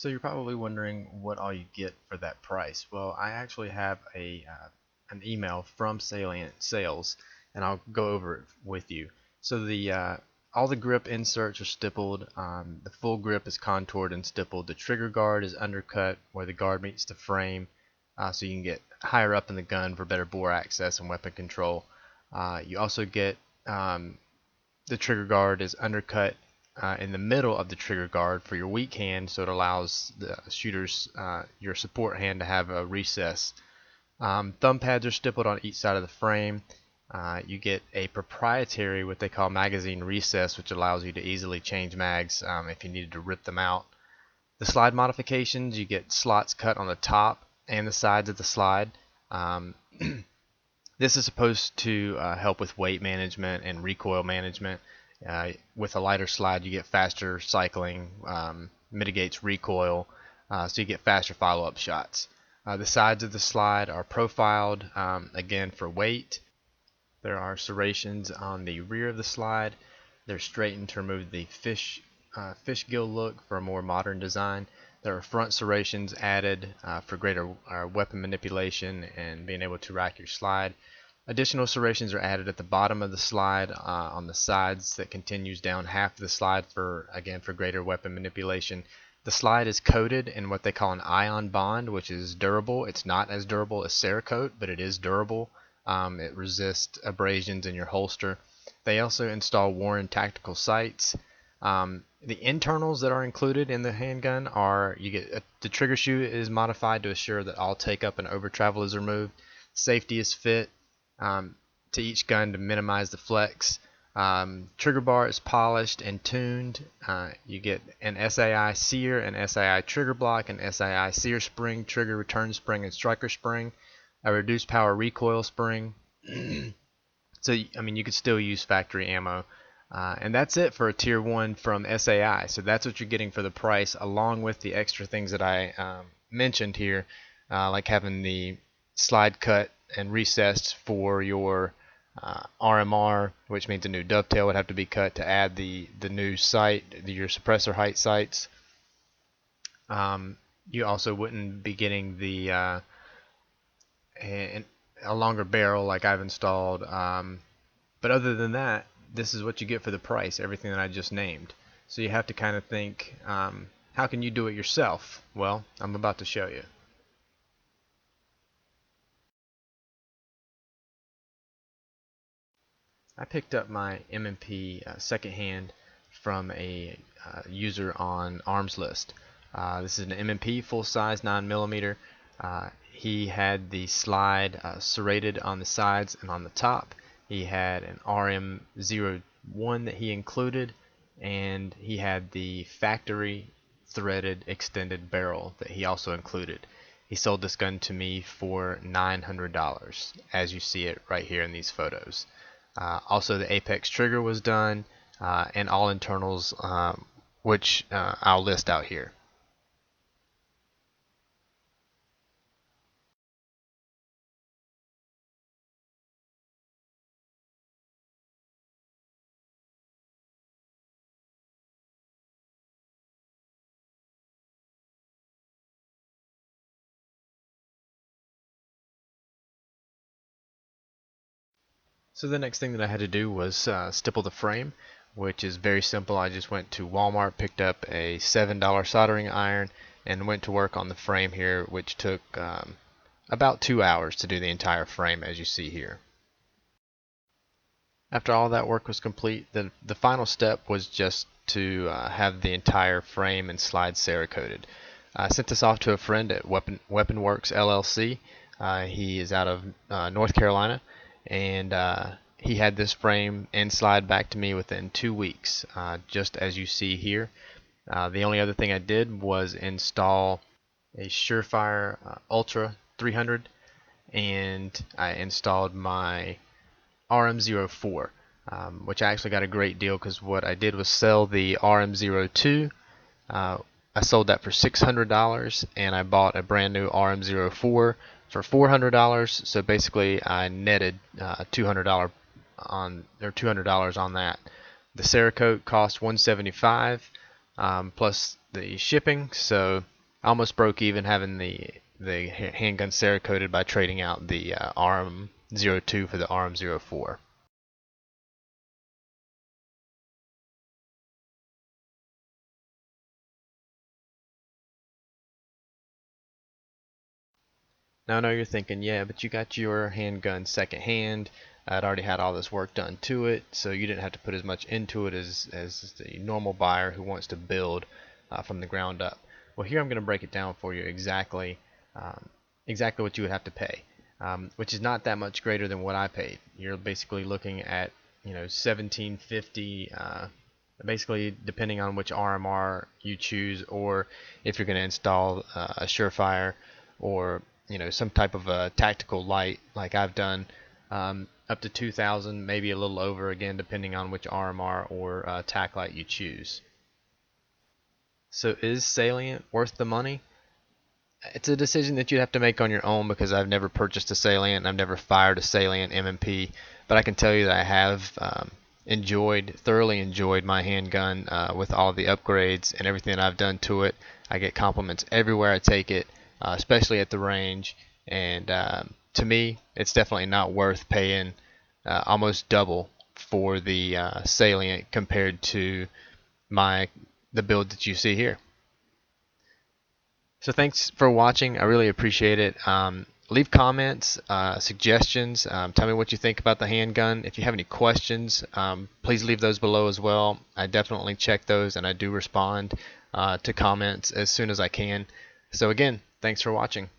So you're probably wondering what all you get for that price. Well, I actually have an email from Salient Sales, and I'll go over it with you. So the all the grip inserts are stippled. The full grip is contoured and stippled. The trigger guard is undercut where the guard meets the frame, so you can get higher up in the gun for better bore access and weapon control. You also get the trigger guard is undercut in the middle of the trigger guard for your weak hand, so it allows the shooter's your support hand to have a recess. Thumb pads are stippled on each side of the frame. You get a proprietary what they call magazine recess, which allows you to easily change mags if you needed to rip them out. The slide modifications, you get slots cut on the top and the sides of the slide. This is supposed to help with weight management and recoil management. With a lighter slide, you get faster cycling, mitigates recoil, so you get faster follow-up shots. The sides of the slide are profiled, again for weight. There are serrations on the rear of the slide. They're straightened to remove the fish gill look for a more modern design. There are front serrations added for greater weapon manipulation and being able to rack your slide. Additional serrations are added at the bottom of the slide on the sides that continues down half of the slide for greater weapon manipulation. The slide is coated in what they call an ion bond, which is durable. It's not as durable as Cerakote, but it is durable. It resists abrasions in your holster. They also install Warren tactical sights. The internals that are included in the handgun are the trigger shoe is modified to assure that all take up and over travel is removed. Safety is fit to each gun to minimize the flex. Trigger bar is polished and tuned. You get an SAI sear, an SAI trigger block, an SAI sear spring, trigger return spring, and striker spring, a reduced power recoil spring. So you could still use factory ammo. And that's it for a tier 1 from SAI. So that's what you're getting for the price, along with the extra things that I mentioned here, like having the slide cut and recessed for your RMR, which means a new dovetail would have to be cut to add the new sight, your suppressor height sights. You also wouldn't be getting a longer barrel like I've installed. But other than that, this is what you get for the price, everything that I just named. So you have to kind of think, how can you do it yourself? Well, I'm about to show you. I picked up my M&P secondhand from a user on Arms List. This is an M&P full size 9mm. He had the slide serrated on the sides and on the top. He had an RM01 that he included, and he had the factory threaded extended barrel that he also included. He sold this gun to me for $900, as you see it right here in these photos. Also, the Apex trigger was done, and all internals, which I'll list out here. So the next thing that I had to do was stipple the frame, which is very simple. I just went to Walmart, picked up a $7 soldering iron, and went to work on the frame here, which took about 2 hours to do the entire frame, as you see here. After all that work was complete, the final step was just to have the entire frame and slide Cerakoted. I sent this off to a friend at Weapon Works LLC. He is out of North Carolina, and he had this frame and slide back to me within 2 weeks, just as you see here. The only other thing I did was install a Surefire Ultra 300, and I installed my RM04, which I actually got a great deal because what I did was sell the RM02. I sold that for $600, and I bought a brand new RM04 for $400. So basically, I netted $200 on that. The Cerakote cost $175, plus the shipping, so I almost broke even having the handgun Cerakoted by trading out the RM02 for the RM04. Now I know you're thinking, yeah, but you got your handgun secondhand. It already had all this work done to it, so you didn't have to put as much into it as the normal buyer who wants to build from the ground up. Well, here I'm going to break it down for you um, exactly what you would have to pay, which is not that much greater than what I paid. You're basically looking at 1750, basically depending on which RMR you choose, or if you're going to install a Surefire or some type of a tactical light like I've done, up to 2,000, maybe a little over, again depending on which RMR or tac light you choose. So is Salient worth the money? It's a decision that you'd have to make on your own, because I've never purchased a Salient and I've never fired a Salient M&P, but I can tell you that I have thoroughly enjoyed my handgun with all the upgrades and everything that I've done to it. I get compliments everywhere I take it, especially at the range, and to me it's definitely not worth paying almost double for the Salient compared to the build that you see here. So thanks for watching. I really appreciate it. Leave comments, suggestions. Tell me what you think about the handgun. If you have any questions, please leave those below as well. I definitely check those, and I do respond to comments as soon as I can. So again, thanks for watching.